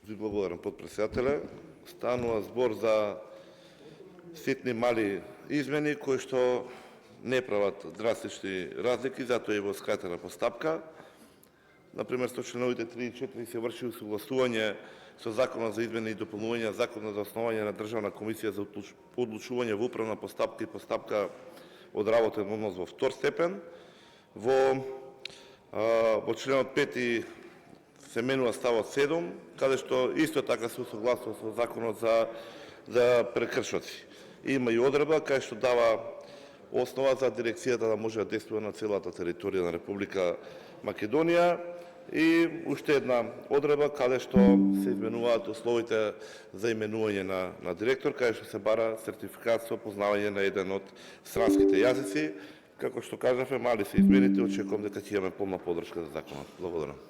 Ви благодарам, подпредседателе. Станува збор за ситни мали измени кои што не прават драстични разлики, затоа и во скратена постапка. Например, со членовите 3 и 4 се врши усогласување со Законот за измени и дополнување на Законот за основање на Државна комисија за одлучување во управна постапка и постапка од работен однос во втор степен. Во членот 5 се менува ставот 7, каде што исто така се усогласува со Законот за прекршоци. Има и одредба кај што дава основа за дирекцијата да може да действува на целата територија на Република Македонија и уште една одредба каде што се изменуваат условите за именување на директор, каде што се бара сертификат со познавање на еден од странските јазици. Како што кажавме, мали се измените, очекувам дека ќе имаме полна поддршка за законот. Благодарам.